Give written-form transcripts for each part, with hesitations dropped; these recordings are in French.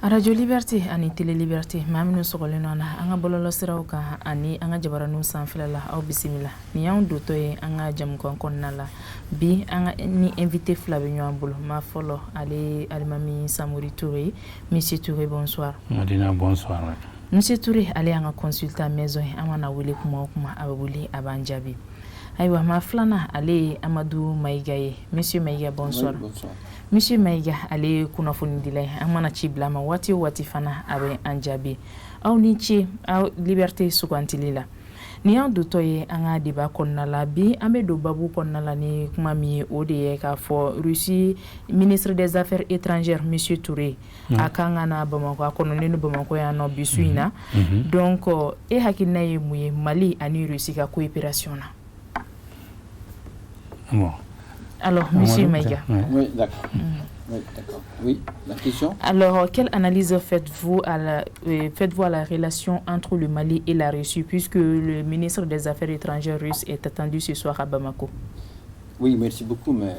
Radio Liberté ani Télé Liberté maminu sogoleno na anga bololo siraw kan ani anga jabaranu sanfila la aw bisimila ni yaw doto ye anga jam konkonna la bi anga ni invité flabe ñoo bolo ma folo ale alimami Samori Touré. Monsieur Touré, bonsoir. Madina, bonsoir. Monsieur Touré ale anga consultant maison amana wele kuma abuli abanjabi aywa ma flana ale Amadou Maïgaye. Monsieur Maïga, bonsoir. Oui, bonsoir. Monsieur Maïga ale kunafuni dilay amana ci blama wati fana abe anjabi aw ni ci aw liberté sugantilila ni an doto ye anga diba konna la bi ambe do babu konna la ni kuma mi o de ye ka fo Russie ministre des affaires étrangères Monsieur Touré akanga na Bamako akono ni Bamako ya no bisuina donc e hakina ye muye Mali ani Russie ka coopération na. Bon. Alors, Monsieur Maïga. Oui, d'accord. Oui, d'accord. Oui, la question. Alors, quelle analyse faites-vous à la relation entre le Mali et la Russie, puisque le ministre des Affaires étrangères russe est attendu ce soir à Bamako? Oui, merci beaucoup, mais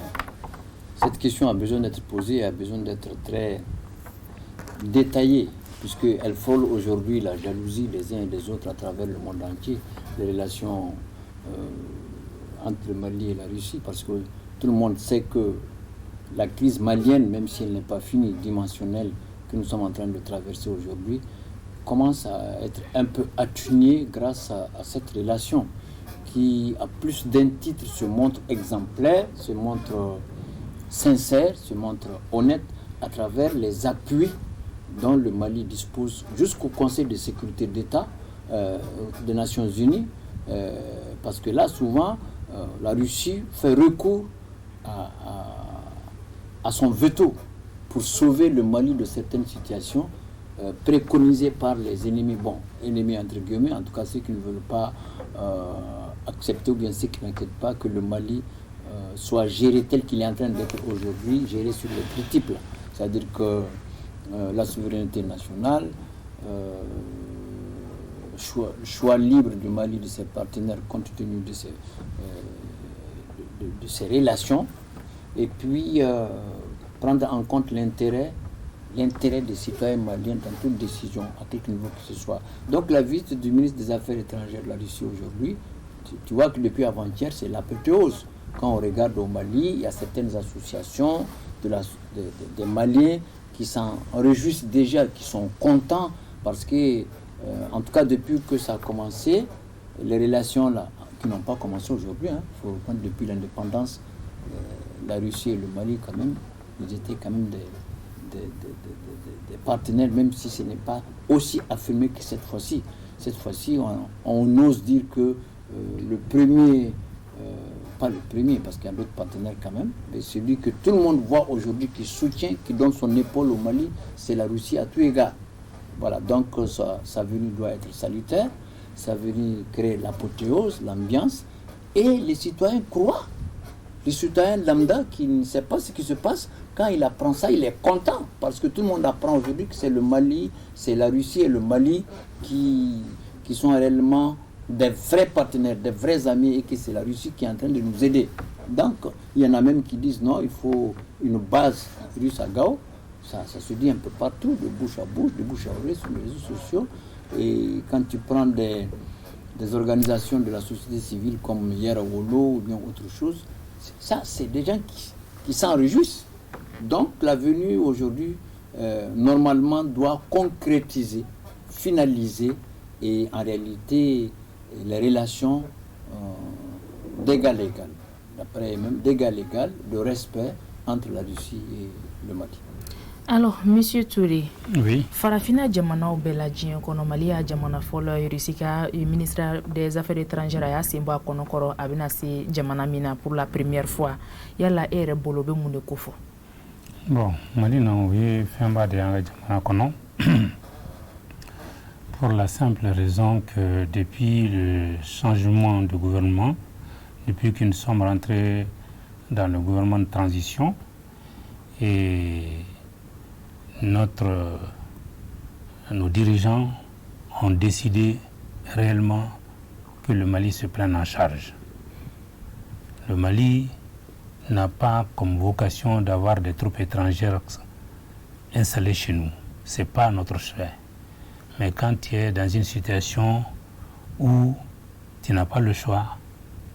cette question a besoin d'être posée, a besoin d'être très détaillée, puisqu'elle frôle aujourd'hui la jalousie des uns et des autres à travers le monde entier, les relations entre le Mali et la Russie, parce que tout le monde sait que la crise malienne, même si elle n'est pas finie, dimensionnelle, que nous sommes en train de traverser aujourd'hui, commence à être un peu atténuée grâce à cette relation qui, à plus d'un titre, se montre exemplaire, se montre sincère, se montre honnête à travers les appuis dont le Mali dispose jusqu'au Conseil de sécurité d'État des Nations Unies, parce que là, souvent, la Russie fait recours à son veto pour sauver le Mali de certaines situations préconisées par les ennemis, ennemis entre guillemets, en tout cas ceux qui ne veulent pas accepter ou bien ceux qui n'inquiètent pas que le Mali soit géré tel qu'il est en train d'être aujourd'hui, géré sur les triples, c'est-à-dire que la souveraineté nationale, choix libre du Mali, de ses partenaires compte tenu de ses relations, et puis prendre en compte l'intérêt des citoyens maliens dans toute décision, à quelque niveau que ce soit. Donc la visite du ministre des Affaires étrangères de la Russie aujourd'hui, tu vois que depuis avant-hier, c'est l'apothéose. Quand on regarde au Mali, il y a certaines associations des Maliens qui s'en réjouissent déjà, qui sont contents, parce que, en tout cas depuis que ça a commencé, les relations là, qui n'ont pas commencé aujourd'hui, il faut reprendre depuis l'indépendance, la Russie et le Mali quand même, ils étaient quand même des partenaires, même si ce n'est pas aussi affirmé que cette fois-ci. Cette fois-ci, on ose dire que le premier, pas le premier, parce qu'il y a d'autres partenaires quand même, mais celui que tout le monde voit aujourd'hui qui soutient, qui donne son épaule au Mali, c'est la Russie à tout égard. Voilà, donc sa venue doit être salutaire, sa venue créer l'apothéose, l'ambiance, et les citoyens croient. Le citoyen lambda qui ne sait pas ce qui se passe, quand il apprend ça, il est content, parce que tout le monde apprend aujourd'hui que c'est le Mali, c'est la Russie et le Mali qui sont réellement des vrais partenaires, des vrais amis, et que c'est la Russie qui est en train de nous aider. Donc, il y en a même qui disent non, il faut une base russe à Gao. Ça se dit un peu partout, de bouche à bouche, de bouche à oreille, sur les réseaux sociaux. Et quand tu prends des organisations de la société civile comme Yara Wolo ou bien autre chose, ça, c'est des gens qui s'en réjouissent. Donc, la venue aujourd'hui, normalement, doit concrétiser, finaliser, et en réalité, les relations d'égal à égal, d'après même d'égal à égal, de respect entre la Russie et le Mali. Alors, Monsieur Touré, oui. Farafina Jamana Beladjien, Konomalia Jamana Folo, Rusika, ministre des Affaires étrangères, à Simba Konokoro, Abinasi Jamana Mina pour la première fois. Yala ere bolobe mune kofo. Bon, Malina, oui, Femba de Jamana Kono. Pour la simple raison que depuis le changement de gouvernement, depuis que nous sommes rentrés dans le gouvernement de transition, et nos dirigeants ont décidé réellement que le Mali se prenne en charge. Le Mali n'a pas comme vocation d'avoir des troupes étrangères installées chez nous. ce n'est pas notre souhait. Mais quand tu es dans une situation où tu n'as pas le choix,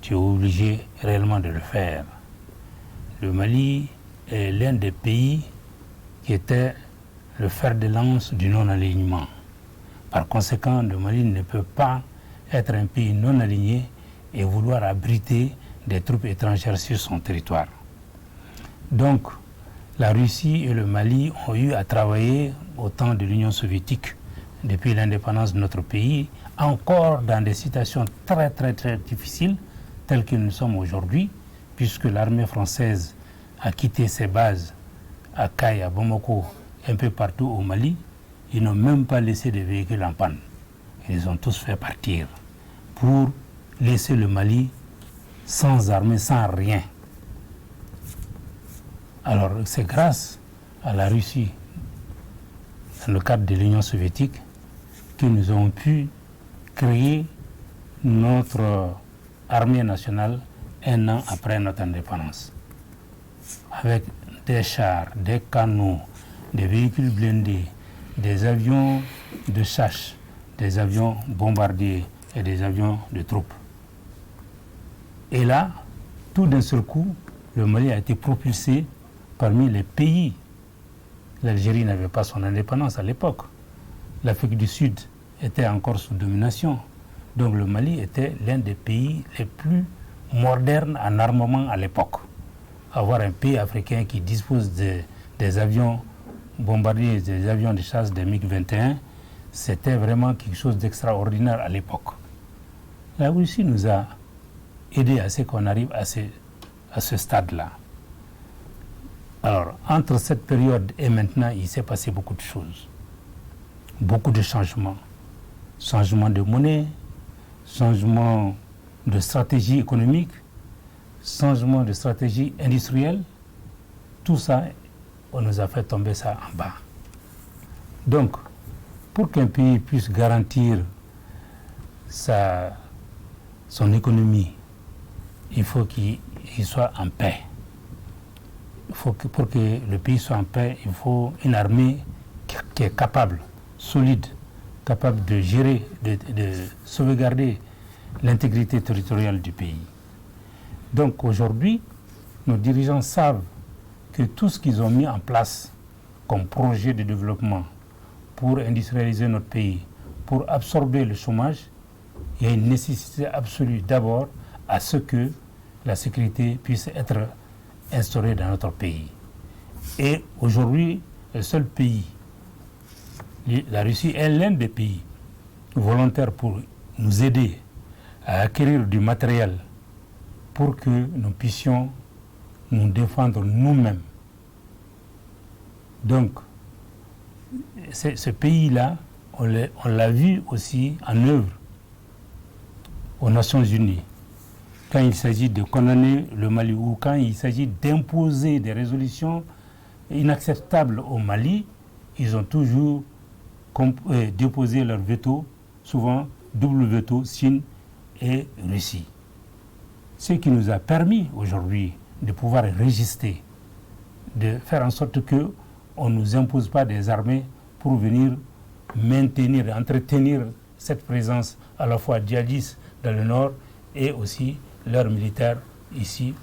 tu es obligé réellement de le faire. Le Mali est l'un des pays qui était le fer de lance du non-alignement. Par conséquent, le Mali ne peut pas être un pays non aligné et vouloir abriter des troupes étrangères sur son territoire. Donc, la Russie et le Mali ont eu à travailler au temps de l'Union soviétique, depuis l'indépendance de notre pays, encore dans des situations très très très difficiles, telles que nous sommes aujourd'hui, puisque l'armée française a quitté ses bases à Kay, à Bamako, un peu partout au Mali. Ils n'ont même pas laissé de véhicules en panne. Ils ont tous fait partir pour laisser le Mali sans armée, sans rien. Alors c'est grâce à la Russie, dans le cadre de l'Union soviétique, que nous avons pu créer notre armée nationale un an après notre indépendance. Avec des chars, des canons, des véhicules blindés, des avions de chasse, des avions bombardiers et des avions de troupes. Et là, tout d'un seul coup, le Mali a été propulsé parmi les pays. L'Algérie n'avait pas son indépendance à l'époque. L'Afrique du Sud était encore sous domination. Donc le Mali était l'un des pays les plus modernes en armement à l'époque. Avoir un pays africain qui dispose des avions bombardiers, des avions de chasse des MiG-21, c'était vraiment quelque chose d'extraordinaire à l'époque. La Russie nous a aidés à ce qu'on arrive à ce stade-là. Alors, entre cette période et maintenant, il s'est passé beaucoup de choses. Beaucoup de changements. Changement de monnaie, changement de stratégie économique, changement de stratégie industrielle. Tout ça, on nous a fait tomber ça en bas. Donc, pour qu'un pays puisse garantir son économie, il faut qu'il soit en paix. Pour que le pays soit en paix, il faut une armée qui est capable, solide, capable de gérer, de sauvegarder l'intégrité territoriale du pays. Donc aujourd'hui, nos dirigeants savent que tout ce qu'ils ont mis en place comme projet de développement pour industrialiser notre pays, pour absorber le chômage, il y a une nécessité absolue d'abord à ce que la sécurité puisse être instaurée dans notre pays. Et aujourd'hui, le seul pays, la Russie est l'un des pays volontaires pour nous aider à acquérir du matériel pour que nous puissions nous défendre nous-mêmes. Donc, ce pays-là, on l'a vu aussi en œuvre aux Nations Unies. Quand il s'agit de condamner le Mali ou quand il s'agit d'imposer des résolutions inacceptables au Mali, ils ont toujours déposé leur veto, souvent double veto, Chine et Russie. Ce qui nous a permis aujourd'hui de pouvoir résister, de faire en sorte qu'on ne nous impose pas des armées pour venir maintenir, entretenir cette présence à la fois djihadiste dans le nord et aussi leurs militaires ici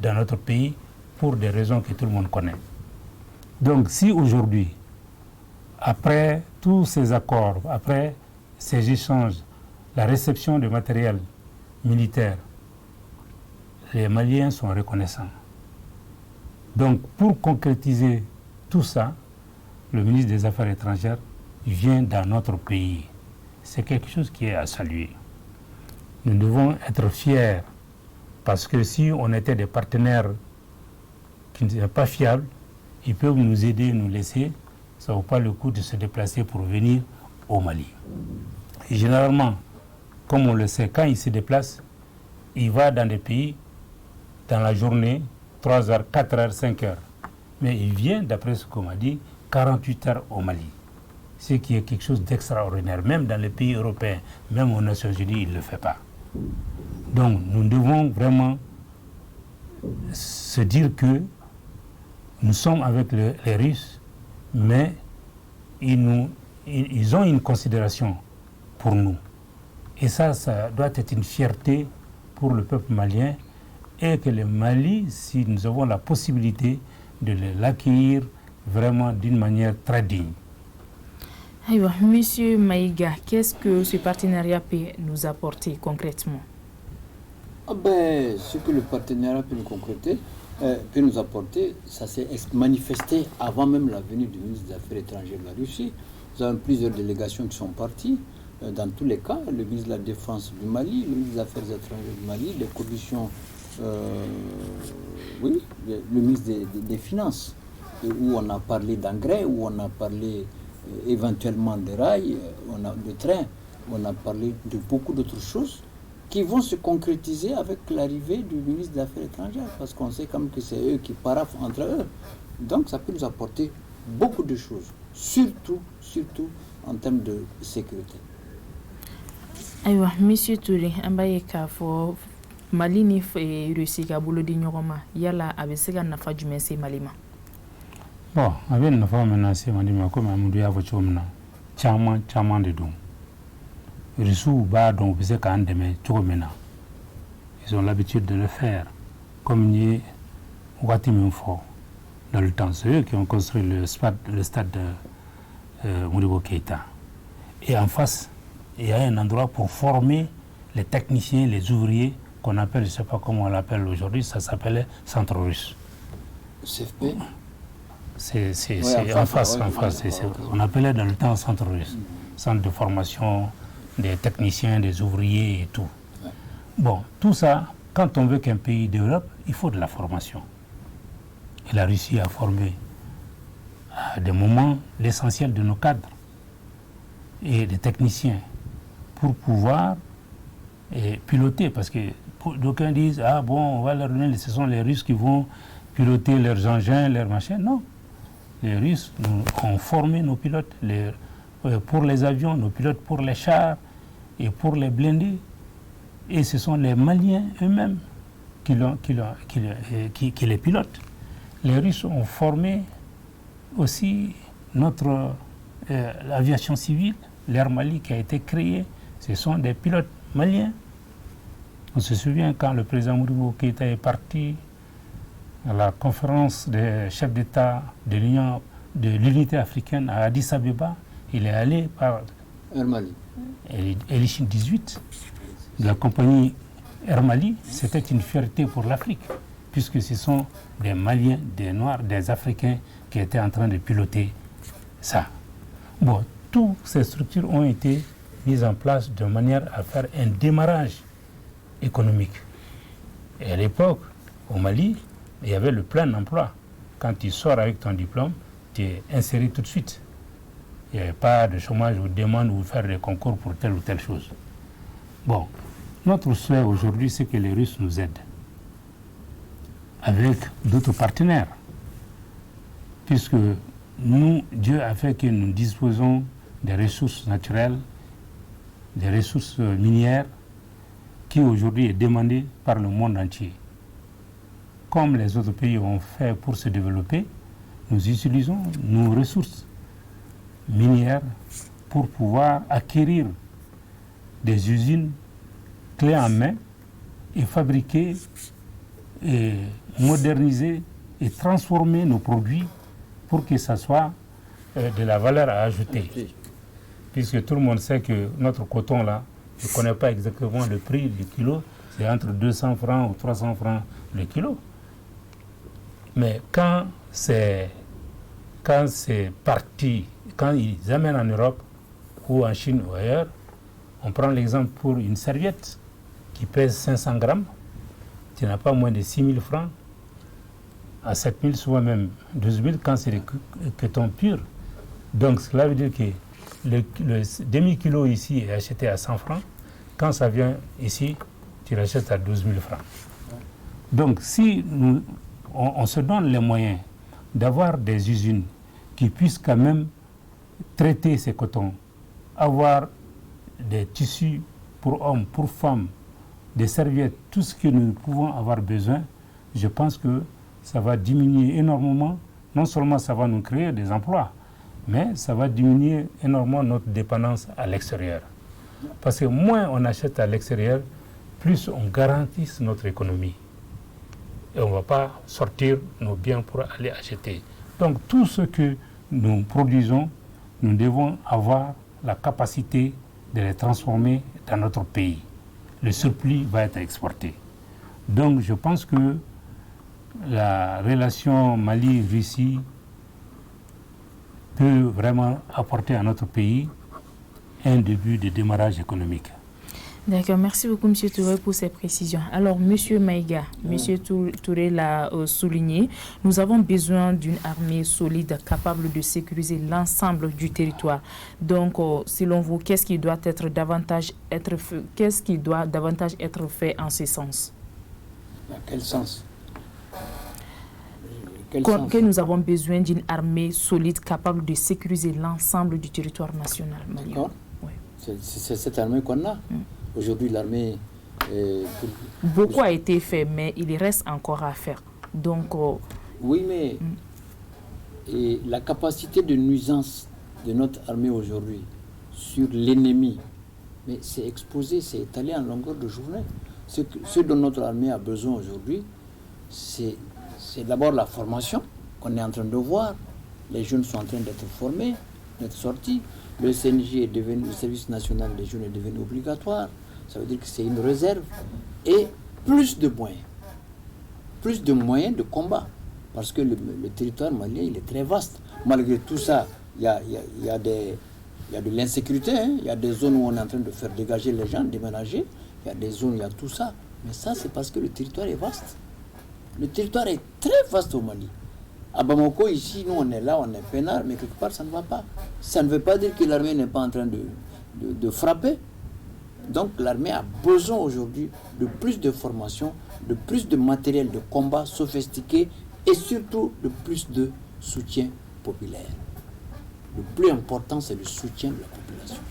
dans notre pays pour des raisons que tout le monde connaît. Donc si aujourd'hui, après tous ces accords, après ces échanges, la réception de matériel militaire, les Maliens sont reconnaissants. Donc pour concrétiser tout ça, le ministre des Affaires étrangères vient dans notre pays. C'est quelque chose qui est à saluer. Nous devons être fiers parce que si on était des partenaires qui ne sont pas fiables, ils peuvent nous aider, nous laisser. Ça ne vaut pas le coup de se déplacer pour venir au Mali. Et généralement, comme on le sait, quand il se déplace, il va dans des pays dans la journée, 3 heures, 4 heures, 5 heures. Mais il vient, d'après ce qu'on m'a dit, 48 heures au Mali. Ce qui est quelque chose d'extraordinaire. Même dans les pays européens, même aux Nations Unies, il ne le fait pas. Donc nous devons vraiment se dire que nous sommes avec les Russes, mais ils ont une considération pour nous. Et ça doit être une fierté pour le peuple malien, et que le Mali, si nous avons la possibilité de l'accueillir vraiment d'une manière très digne. Alors, Monsieur Maïga, qu'est-ce que ce partenariat peut nous apporter concrètement? Ce que le partenariat peut nous apporter, ça s'est manifesté avant même la venue du ministre des Affaires étrangères de la Russie. Nous avons plusieurs délégations qui sont parties. Dans tous les cas, le ministre de la Défense du Mali, le ministre des Affaires étrangères du Mali, les commissions, le ministre des Finances, où on a parlé d'engrais, où on a parlé éventuellement de rails, de trains, on a parlé de beaucoup d'autres choses qui vont se concrétiser avec l'arrivée du ministre des Affaires étrangères, parce qu'on sait quand même que c'est eux qui paraffent entre eux. Donc ça peut nous apporter beaucoup de choses, surtout en termes de sécurité. Aïwa, Monsieur Touré, ambaye ka fo Mali ni Russie ka bolo di nyogoma yala abesega nafa jumɛn se Mali ma. Bon, a bɛ nafa min na se Mali ma komi Amadou y'a fɔ cogo min na caman de don. Russiw b'a dɔn u bɛ se k'an dɛmɛ cogo min na. Ils ont l'habitude de le faire, comme n ye wagati min fɔ dans le temps. C'est eux qui ont construit le stade de Modibo Keïta. Et en face, il y a un endroit pour former les techniciens, les ouvriers, qu'on appelle, je ne sais pas comment on l'appelle aujourd'hui, ça s'appelait Centre Russe. CFP. C'est en face. On appelait dans le temps Centre Russe. Centre de formation des techniciens, des ouvriers et tout. Ouais. Bon, tout ça, quand on veut qu'un pays développe, il faut de la formation. Et la Russie a formé à des moments l'essentiel de nos cadres et des techniciens pour pouvoir piloter, parce que d'aucuns disent on va leur donner, ce sont les Russes qui vont piloter leurs engins, leurs machins. Non, les Russes ont formé nos pilotes pour les avions, nos pilotes pour les chars et pour les blindés, et ce sont les Maliens eux-mêmes qui les pilotent. Les Russes ont formé aussi notre aviation civile, l'Air Mali qui a été créé. Ce sont des pilotes maliens. On se souvient quand le président Modibo Keïta est parti à la conférence des chefs d'État de l'unité africaine à Addis Abeba, il est allé par Air Mali. Elichin 18 de la compagnie Air Mali. C'était une fierté pour l'Afrique, puisque ce sont des Maliens, des Noirs, des Africains qui étaient en train de piloter ça. Bon, toutes ces structures ont été mises en place de manière à faire un démarrage économique. Et à l'époque, au Mali, il y avait le plein emploi. Quand tu sors avec ton diplôme, tu es inséré tout de suite. Il n'y avait pas de chômage ou demande ou faire des concours pour telle ou telle chose. Bon, notre souhait aujourd'hui, c'est que les Russes nous aident avec d'autres partenaires. Puisque nous, Dieu a fait que nous disposons des ressources naturelles, des ressources minières, qui aujourd'hui est demandée par le monde entier. Comme les autres pays ont fait pour se développer, nous utilisons nos ressources minières pour pouvoir acquérir des usines clés en main et fabriquer et moderniser et transformer nos produits pour que ça soit de la valeur à ajouter. Puisque tout le monde sait que notre coton là, je ne connais pas exactement le prix du kilo, c'est entre 200 francs ou 300 francs le kilo. Mais quand c'est parti, quand ils amènent en Europe ou en Chine ou ailleurs, on prend l'exemple pour une serviette qui pèse 500 grammes, tu n'as pas moins de 6 000 francs, à 7 000, souvent même 12 000 quand c'est des coton pur. Donc cela veut dire que le demi-kilo ici est acheté à 100 francs. Quand ça vient ici, tu l'achètes à 12 000 francs. Donc si on se donne les moyens d'avoir des usines qui puissent quand même traiter ces cotons, avoir des tissus pour hommes, pour femmes, des serviettes, tout ce que nous pouvons avoir besoin, je pense que ça va diminuer énormément. Non seulement ça va nous créer des emplois, mais ça va diminuer énormément notre dépendance à l'extérieur. Parce que moins on achète à l'extérieur, plus on garantit notre économie. Et on ne va pas sortir nos biens pour aller acheter. Donc tout ce que nous produisons, nous devons avoir la capacité de les transformer dans notre pays. Le surplus va être exporté. Donc je pense que la relation Mali-Russie peut vraiment apporter à notre pays un début de démarrage économique. D'accord, merci beaucoup M. Touré pour ces précisions. Alors M. Maïga, M. Touré l'a souligné, nous avons besoin d'une armée solide capable de sécuriser l'ensemble du territoire. Donc selon vous, qu'est-ce qui doit davantage être fait en ce sens? Dans quel sens? Que nous avons besoin d'une armée solide capable de sécuriser l'ensemble du territoire national. D'accord. Oui. C'est cette armée qu'on a. Aujourd'hui, l'armée... Beaucoup a été fait, mais il reste encore à faire. Donc... Oui, mais et la capacité de nuisance de notre armée aujourd'hui sur l'ennemi, mais c'est exposé, c'est étalé en longueur de journée. Ce dont notre armée a besoin aujourd'hui, c'est d'abord la formation qu'on est en train de voir. Les jeunes sont en train d'être formés, d'être sortis. Le CNJ est devenu, le service national des jeunes est devenu obligatoire. Ça veut dire que c'est une réserve. Et plus de moyens de combat. Parce que le territoire malien, il est très vaste. Malgré tout ça, il y a de l'insécurité. Hein. Il y a des zones où on est en train de faire dégager les gens, déménager. Il y a des zones où il y a tout ça. Mais ça, c'est parce que le territoire est vaste. Le territoire est très vaste au Mali. À Bamako, ici, nous, on est là, on est peinard, mais quelque part, ça ne va pas. Ça ne veut pas dire que l'armée n'est pas en train de frapper. Donc, l'armée a besoin aujourd'hui de plus de formation, de plus de matériel de combat sophistiqué et surtout de plus de soutien populaire. Le plus important, c'est le soutien de la population.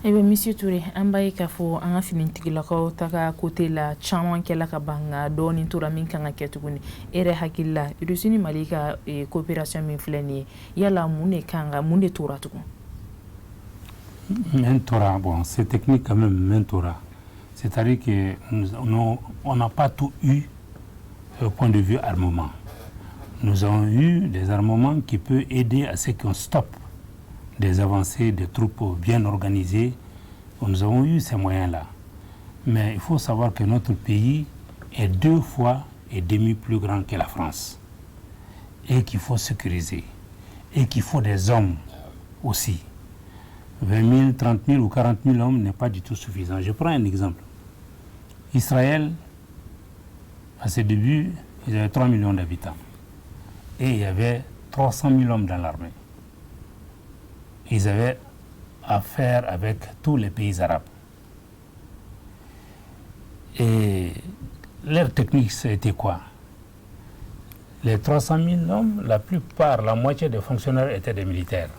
Eh bien, Monsieur Touré, ambaye kafo anga finintigilakaw taka côté la chaman kela ka banga doni tura min kanga ketuguni ere hakilla irusini malika coopération min fleni yala mune kanga mune tura tugun mentora. Bon, c'est technique quand même, mentora. C'est-à-dire qu'on n'a pas tout eu au point de vue armement. Nous avons eu des armements qui peuvent aider à ce qu'on stoppe des avancées des troupes bien organisées. Nous avons eu ces moyens-là. Mais il faut savoir que notre pays est 2,5 fois plus grand que la France. Et qu'il faut sécuriser. Et qu'il faut des hommes aussi. 20 000, 30 000 ou 40 000 hommes n'est pas du tout suffisant. Je prends un exemple. Israël, à ses débuts, ils avaient 3 millions d'habitants. Et il y avait 300 000 hommes dans l'armée. Ils avaient affaire avec tous les pays arabes. Et leur technique, c'était quoi? Les 300 000 hommes, la plupart, la moitié des fonctionnaires étaient des militaires.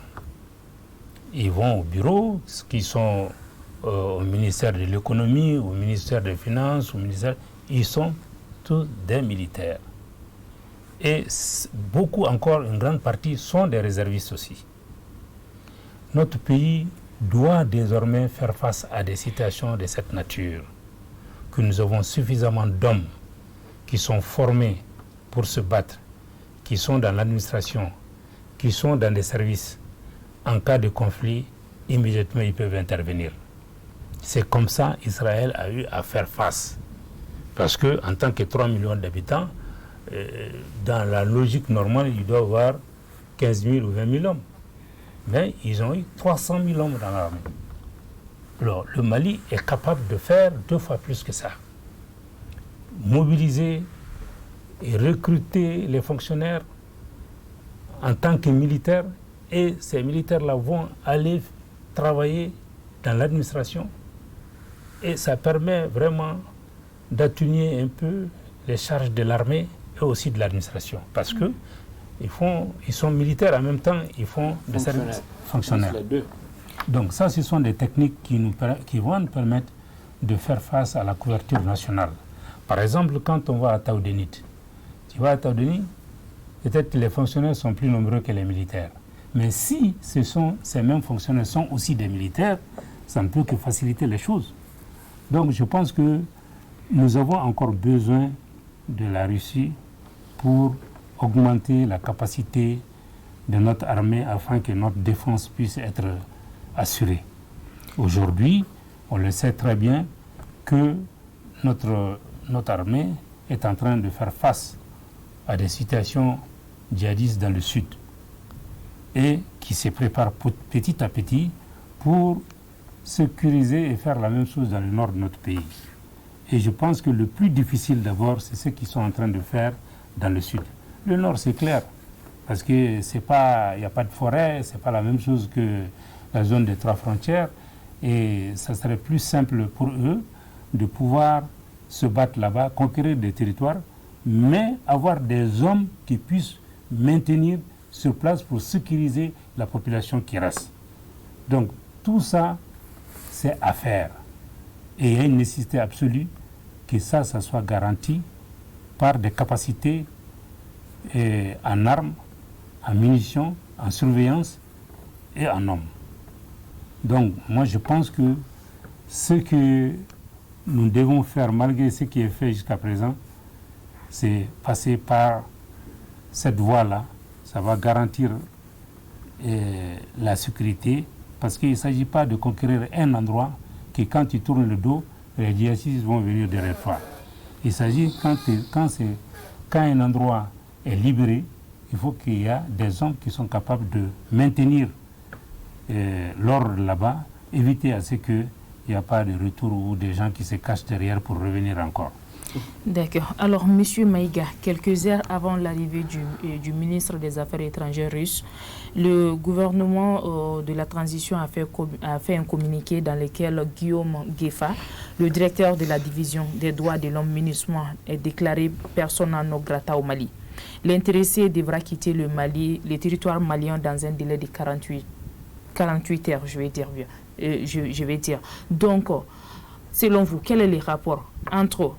Ils vont au bureau, qui sont au ministère de l'économie, au ministère des finances, ils sont tous des militaires. Et beaucoup encore, une grande partie, sont des réservistes aussi. Notre pays doit désormais faire face à des situations de cette nature, que nous avons suffisamment d'hommes qui sont formés pour se battre, qui sont dans l'administration, qui sont dans des services. En cas de conflit, immédiatement ils peuvent intervenir. C'est comme ça qu'Israël a eu à faire face. Parce qu'en tant que 3 millions d'habitants, dans la logique normale, il doit y avoir 15 000 ou 20 000 hommes. Mais ils ont eu 300 000 hommes dans l'armée. Alors, le Mali est capable de faire 2 fois plus que ça. Mobiliser et recruter les fonctionnaires en tant que militaires, et ces militaires-là vont aller travailler dans l'administration. Et ça permet vraiment d'atténuer un peu les charges de l'armée et aussi de l'administration. Parce que ils sont militaires en même temps, ils font des services fonctionnaires. Donc ça, ce sont des techniques qui vont nous permettre de faire face à la couverture nationale. Par exemple, quand on va à Taoudenit, tu vas à Taoudenit, peut-être que les fonctionnaires sont plus nombreux que les militaires. Mais si ces mêmes fonctionnaires sont aussi des militaires, ça ne peut que faciliter les choses. Donc je pense que nous avons encore besoin de la Russie pour augmenter la capacité de notre armée afin que notre défense puisse être assurée. Aujourd'hui, on le sait très bien que notre armée est en train de faire face à des situations djihadistes dans le sud et qui se prépare petit à petit pour sécuriser et faire la même chose dans le nord de notre pays. Et je pense que le plus difficile d'abord, c'est ce qu'ils sont en train de faire dans le sud. Le nord, c'est clair, parce que il n'y a pas de forêt, c'est pas la même chose que la zone des 3 frontières, et ça serait plus simple pour eux de pouvoir se battre là-bas, conquérir des territoires, mais avoir des hommes qui puissent maintenir sur place pour sécuriser la population qui reste. Donc tout ça, c'est à faire. Et il y a une nécessité absolue que ça soit garanti par des capacités en armes, en munitions, en surveillance et en hommes. Donc moi je pense que ce que nous devons faire, malgré ce qui est fait jusqu'à présent, c'est passer par cette voie-là. Ça va garantir la sécurité, parce qu'il ne s'agit pas de conquérir un endroit que quand tu tournes le dos, les djihadistes vont venir derrière toi. Il s'agit quand un endroit est libéré, il faut qu'il y ait des hommes qui sont capables de maintenir l'ordre là-bas, éviter à ce qu'il n'y a pas de retour ou des gens qui se cachent derrière pour revenir encore. D'accord. Alors, M. Maïga, quelques heures avant l'arrivée du ministre des Affaires étrangères russe, le gouvernement de la transition a fait un communiqué dans lequel Guillaume Gueffa, le directeur de la division des droits de l'homme MINUSMA, est déclaré persona non grata au Mali. L'intéressé devra quitter le territoire malien dans un délai de 48 heures, je vais dire. Donc, selon vous, quel est le rapport entre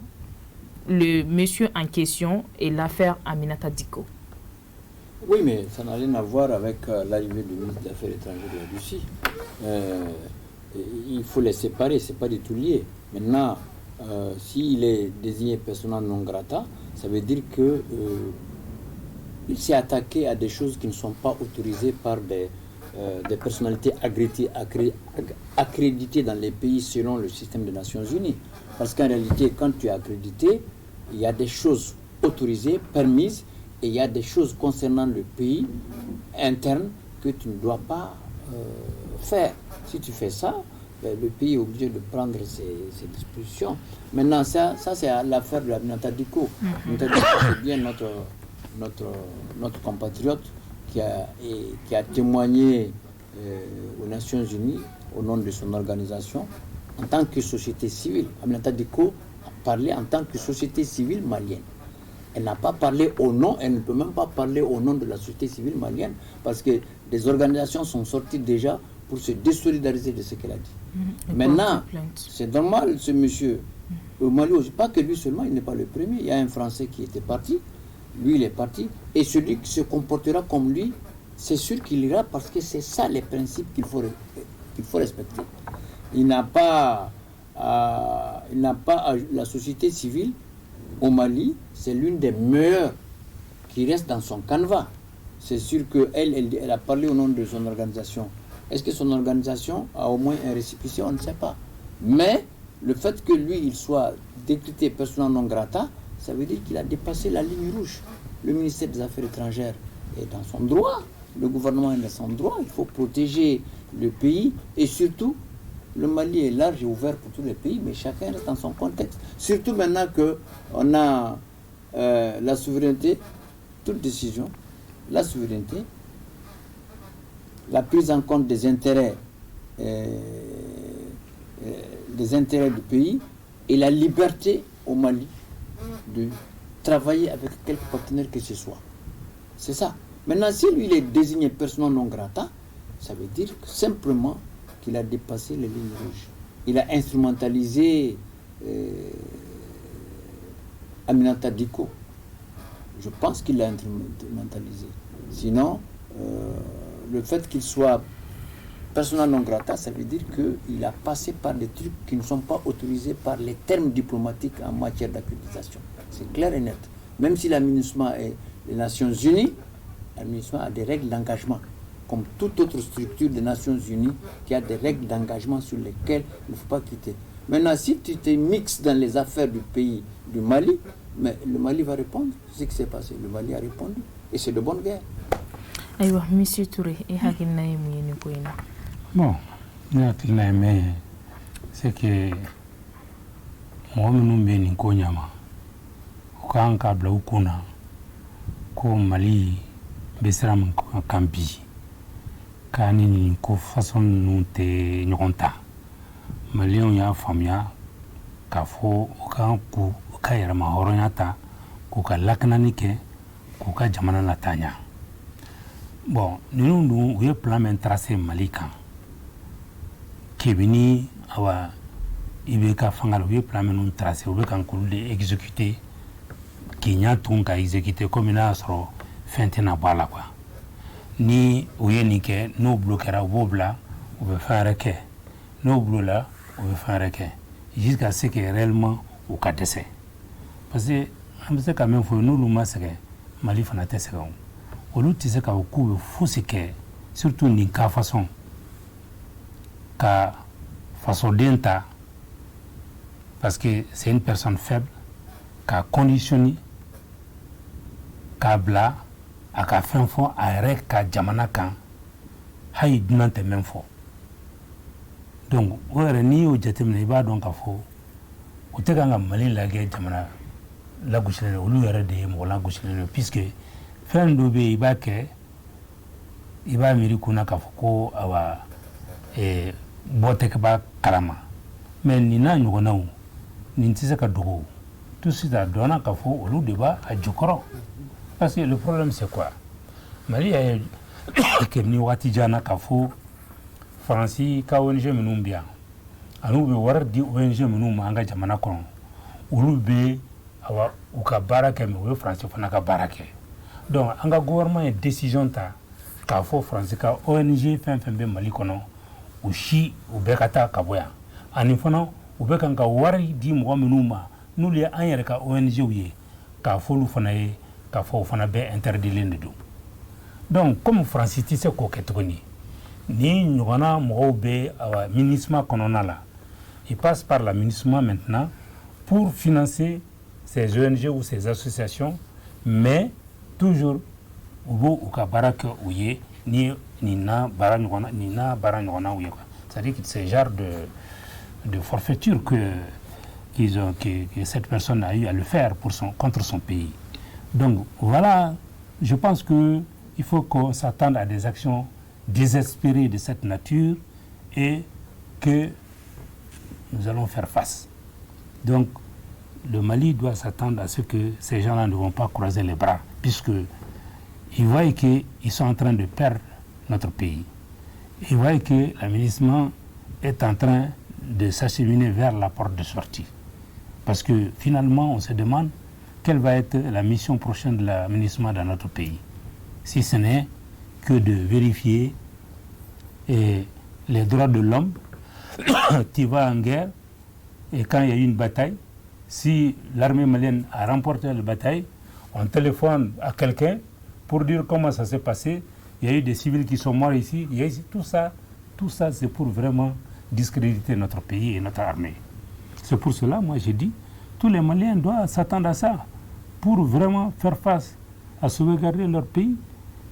le monsieur en question et l'affaire Aminata Dicko? Oui, mais ça n'a rien à voir avec l'arrivée du ministre des Affaires étrangères de la Russie. Il faut les séparer, ce n'est pas du tout lié. Maintenant, s'il est désigné persona non grata, ça veut dire que il s'est attaqué à des choses qui ne sont pas autorisées par des personnalités accréditées dans les pays selon le système des Nations Unies. Parce qu'en réalité, quand tu es accrédité, il y a des choses autorisées, permises, et il y a des choses concernant le pays interne que tu ne dois pas faire. Si tu fais ça, le pays est obligé de prendre ses dispositions. Maintenant, ça c'est l'affaire de Aminata Dicko. Aminata Dicko, c'est bien notre compatriote qui a témoigné aux Nations Unies au nom de son organisation en tant que société civile. Aminata Dicko a parlé en tant que société civile malienne. Elle n'a pas parlé au nom, elle ne peut même pas parler au nom de la société civile malienne parce que des organisations sont sorties déjà pour se désolidariser de ce qu'elle a dit. Maintenant, c'est normal, ce monsieur, au Mali, pas que lui seulement, il n'est pas le premier. Il y a un Français qui était parti, lui il est parti, et celui qui se comportera comme lui, c'est sûr qu'il ira parce que c'est ça les principes qu'il faut respecter. Il n'a pas la société civile au Mali, c'est l'une des meilleures qui reste dans son canevas. C'est sûr qu'elle a parlé au nom de son organisation. Est-ce que son organisation a au moins un récépissé? On ne sait pas. Mais le fait que lui, il soit décrété persona non grata, ça veut dire qu'il a dépassé la ligne rouge. Le ministère des Affaires étrangères est dans son droit. Le gouvernement est dans son droit. Il faut protéger le pays et surtout, le Mali est large et ouvert pour tous les pays, mais chacun reste dans son contexte. Surtout maintenant qu'on a la souveraineté, toute décision, la souveraineté, la prise en compte des intérêts du pays et la liberté au Mali de travailler avec quelque partenaire que ce soit. C'est ça. Maintenant, si lui il est désigné persona non grata, ça veut dire que simplement qu'il a dépassé les lignes rouges. Il a instrumentalisé Aminata Dicko. Je pense qu'il l'a instrumentalisé. Sinon, le fait qu'il soit persona non grata, ça veut dire qu'il a passé par des trucs qui ne sont pas autorisés par les termes diplomatiques en matière d'accréditation. C'est clair et net. Même si l'administration est les Nations Unies, l'administration a des règles d'engagement, comme toute autre structure des Nations Unies qui a des règles d'engagement sur lesquelles il ne faut pas quitter. Maintenant, si tu te mixes dans les affaires du pays du Mali, mais le Mali va répondre. C'est ce qui s'est passé. Le Mali a répondu. Et c'est de bonne guerre. Aïwa, Monsieur Touré, et Hakina et Mouyeni Koina. Bon, mais c'est que moi, je ne sais pas quand kabla ukuna ko Mali besram kambi kani ni ko façon nous te nyonta Mali on ya famia ka fo kan ku ka yara ma horonyata ko ka laknani ke ko ka jamana na tanya. Bon, nous avons plan men tracé Mali kan kebini awa ibeka fangal we plan men tracé we kan ko de exécuter Kenya tunga exécuter comme na soro fentena bala quoi ni oyeni ke no bloquera bobla on veut faire que no blola on veut faire que jusqu'à ce que réellement au cas d'essai parce que on sait quand même faut nous le masque Mali fana tese ka o lu tise ka ku faut c'est que surtout ni ka façon denta parce que c'est une personne faible ka conditionné kabla aka fɛn fɔ a yɛrɛ ka jamana kan hali dunan tɛ mɛn fɔ donc o yɛrɛ n'i y'o jateminɛ i b'a dɔn k'a fɔ o tɛ kan ka Mali lajɛ jamana lagosilen don olu yɛrɛ de ye mɔgɔ lagosilen don puisque fɛn dɔ bɛ yen i b'a kɛ i b'a miiri kunna k'a fɔ ko awa bɔ tɛ kɛba kalama mais nin n'a ɲɔgɔnnaw nin tɛ se ka dogo tout de suite a dɔnna k'a fɔ olu de b'a jukɔrɔ. Parce que le problème c'est quoi? Mali a kemni wati jana kafo Franci ka ONG minumbia. Anu be war di ONG minum anga jamana kono. Ulu be awa uka barake me we Franci fana ka barake. Donc anga gouvernement est décision ta kafo Franci ka ONG fenbe Mali kono ushi ubekata kaboya. Ani fana ubekanga wari di mo minuma nuli anyere ka ONG uye kafo lu fana ye k'a fɔ o fana bɛ interdilen de don donc comme Francis tɛ se k'o kɛ tuguni ni ɲɔgɔnna mɔgɔw bɛ awa MINUSMA kɔnɔna la il passe par la MINUSMA maintenant pour financer ces ONG ou ces associations mais toujours u b'u ka baara kɛ u ye ni na baara ɲɔgɔnna u ye quoi c'est-à-dire que c'est genre de forfaiture que cette personne a eu à le faire contre son pays. Donc voilà, je pense qu'il faut qu'on s'attende à des actions désespérées de cette nature et que nous allons faire face. Donc le Mali doit s'attendre à ce que ces gens-là ne vont pas croiser les bras, puisqu'ils voient qu'ils sont en train de perdre notre pays. Ils voient que l'administration est en train de s'acheminer vers la porte de sortie. Parce que finalement, on se demande quelle va être la mission prochaine de l'administration dans notre pays, si ce n'est que de vérifier les droits de l'homme. Tu vas en guerre et quand il y a eu une bataille, si l'armée malienne a remporté la bataille, on téléphone à quelqu'un pour dire comment ça s'est passé. Il y a eu des civils qui sont morts ici. Tout ça c'est pour vraiment discréditer notre pays et notre armée. C'est pour cela, moi j'ai dit, tous les Maliens doivent s'attendre à ça pour vraiment faire face à sauvegarder leur pays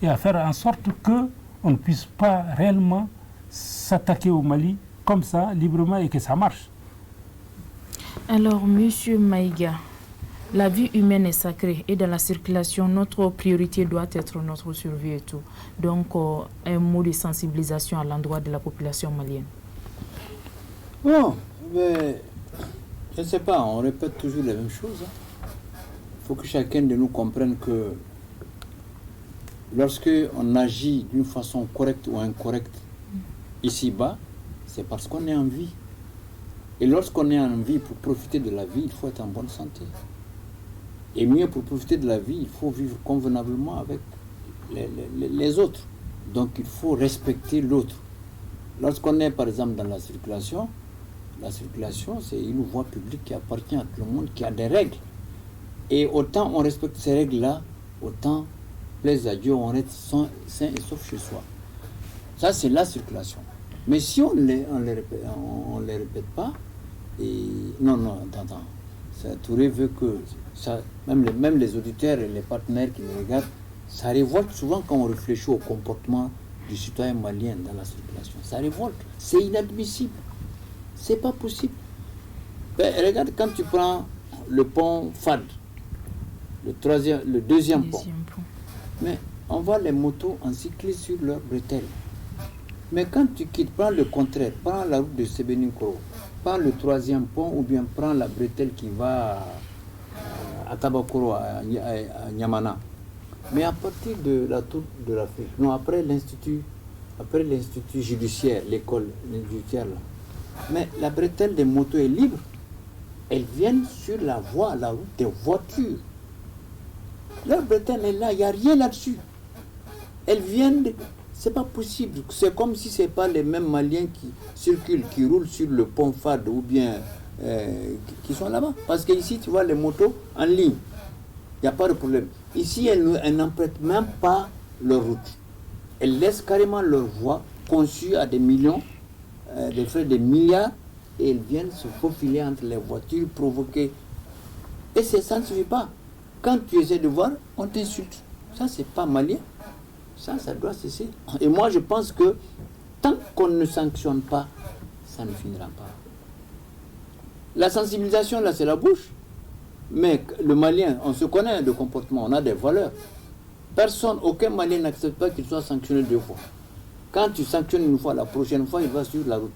et à faire en sorte qu'on ne puisse pas réellement s'attaquer au Mali comme ça, librement, et que ça marche. Alors, Monsieur Maïga, la vie humaine est sacrée et dans la circulation, notre priorité doit être notre survie et tout. Donc, un mot de sensibilisation à l'endroit de la population malienne. Bon, mais je ne sais pas, on répète toujours les mêmes choses. Il faut que chacun de nous comprenne que lorsque on agit d'une façon correcte ou incorrecte ici-bas, c'est parce qu'on est en vie. Et lorsqu'on est en vie, pour profiter de la vie, il faut être en bonne santé. Et mieux, pour profiter de la vie, il faut vivre convenablement avec les autres. Donc il faut respecter l'autre. Lorsqu'on est par exemple dans la circulation, c'est une voie publique qui appartient à tout le monde, qui a des règles. Et autant on respecte ces règles-là, autant, plaise à Dieu, on reste sain et sauf chez soi. Ça, c'est la circulation. Mais si on les répète pas, et non, attends. Touré veut que, ça, même les auditeurs et les partenaires qui nous regardent, ça révolte souvent quand on réfléchit au comportement du citoyen malien dans la circulation. Ça révolte. C'est inadmissible. C'est pas possible. Ben, regarde, quand tu prends le pont FAD, le deuxième pont, mais on voit les motos en cycliste sur leurs bretelles. Mais quand tu quittes, prends le contraire, prends la route de Sebeninkoro, prends le troisième pont ou bien prends la bretelle qui va à Tabakoro, à Nyamana. Mais à partir de la tour de l'Afrique, non, après l'institut judiciaire, l'école judiciaire là. Mais la bretelle des motos est libre. Elles viennent sur la voie, la route des voitures. Leur bretelle est là, il n'y a rien là-dessus. Elles viennent, c'est pas possible. C'est comme si ce n'est pas les mêmes Maliens qui circulent, qui roulent sur le pont FAD ou bien qui sont là-bas. Parce qu'ici, tu vois les motos en ligne. Il n'y a pas de problème. Ici, elles n'empruntent même pas leur route. Elles laissent carrément leur voie conçue à des millions, des frais de milliards, et elles viennent se faufiler entre les voitures, provoquer. Et ça ne suffit pas. Quand tu essaies de voir, on t'insulte. Ça, c'est pas malien. Ça doit cesser. Et moi, je pense que tant qu'on ne sanctionne pas, ça ne finira pas. La sensibilisation, là, c'est la bouche. Mais le Malien, on se connaît de comportement, on a des valeurs. Aucun Malien n'accepte pas qu'il soit sanctionné 2 fois. Quand tu sanctionnes une fois, la prochaine fois, il va sur la route.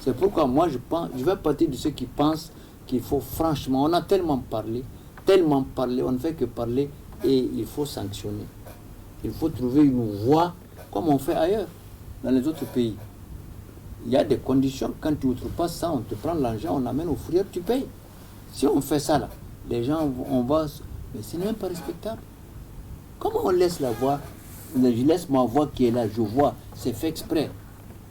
C'est pourquoi moi, je vais partir de ceux qui pensent qu'il faut franchement, on a tellement parlé, on ne fait que parler et il faut sanctionner. Il faut trouver une voie comme on fait ailleurs, dans les autres pays. Il y a des conditions, quand tu outrepasses ça, on te prend l'argent, on amène au fourrière, tu payes. Si on fait ça là, les gens, mais ce n'est même pas respectable. Comment on laisse la voix? Je laisse ma voix qui est là, je vois, c'est fait exprès.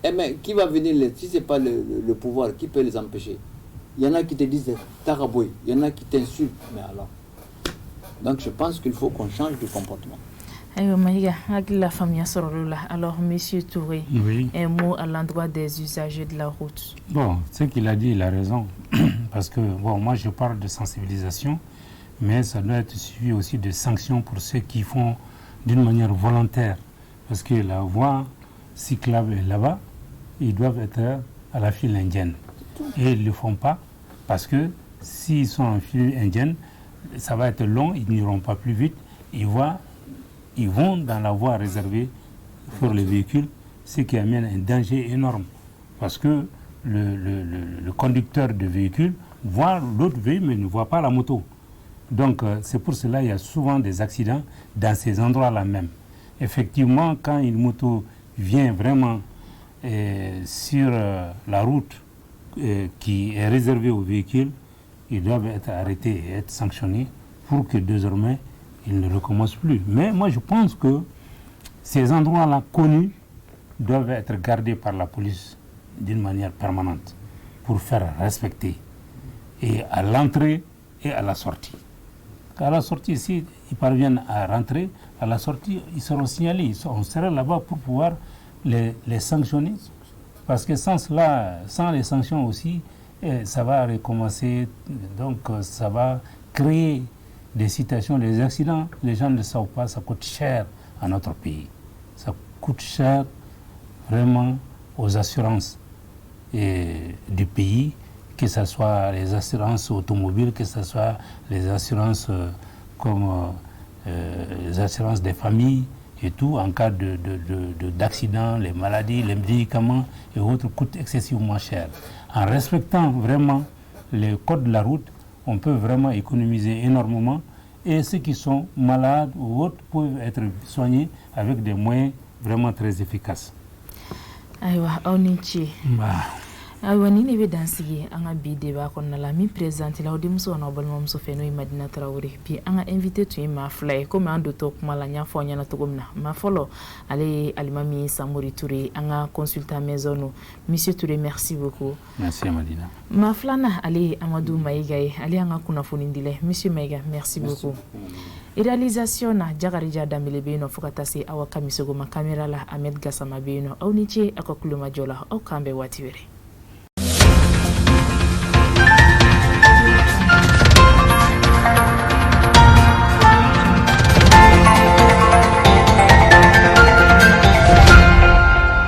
Eh mais qui va venir, si ce n'est pas le pouvoir, qui peut les empêcher? Il y en a qui te disent Taraboy, il y en a qui t'insultent, mais alors. Donc je pense qu'il faut qu'on change de comportement. Alors, Monsieur Touré, oui. Un mot à l'endroit des usagers de la route. Bon, ce qu'il a dit, il a raison. Parce que, bon, moi je parle de sensibilisation, mais ça doit être suivi aussi de sanctions pour ceux qui font d'une manière volontaire. Parce que la voie cyclable est là-bas, ils doivent être à la file indienne. Et ils ne le font pas parce que s'ils sont en file indienne, ça va être long, ils n'iront pas plus vite. Ils vont dans la voie réservée pour les véhicules, ce qui amène un danger énorme. Parce que le conducteur de véhicule voit l'autre véhicule mais ne voit pas la moto. Donc c'est pour cela qu'il y a souvent des accidents dans ces endroits-là même. Effectivement, quand une moto vient vraiment sur la route qui est réservée aux véhicules, ils doivent être arrêtés et être sanctionnés pour que désormais ils ne recommencent plus. Mais moi je pense que ces endroits-là connus doivent être gardés par la police d'une manière permanente pour faire respecter, et à l'entrée et à la sortie. À la sortie, s'ils parviennent à rentrer, à la sortie, ils seront signalés. On sera là-bas pour pouvoir les sanctionner. Parce que sans cela, sans les sanctions aussi, ça va recommencer. Donc ça va créer des situations, des accidents. Les gens ne le savent pas, ça coûte cher à notre pays. Ça coûte cher vraiment aux assurances du pays, que ce soit les assurances automobiles, que ce soit les assurances comme les assurances des familles et tout, en cas d'accident, les maladies, les médicaments et autres coûtent excessivement cher. En respectant vraiment les codes de la route, on peut vraiment économiser énormément, et ceux qui sont malades ou autres peuvent être soignés avec des moyens vraiment très efficaces. Aywa, Aunichi. Awani ne be dansigi anga bi débat konna la mi présente la odi muso na balma muso feno Madina Traoré bi anga invité tu ma fly comme ando to kuma la nya fo nya na to gomna ma folo ale alimami Samori Touré anga consultant maison monsieur Touré merci beaucoup. Merci Madina. Ma flana ale Amadou Maïga ale anga kuna fonindile monsieur Maïga merci beaucoup. Et réalisation na Jagarija Damele beno fokatasi awa kamisogo ma caméra la Ahmed Gassama beno awniche akakuluma jola au kambe watiwere.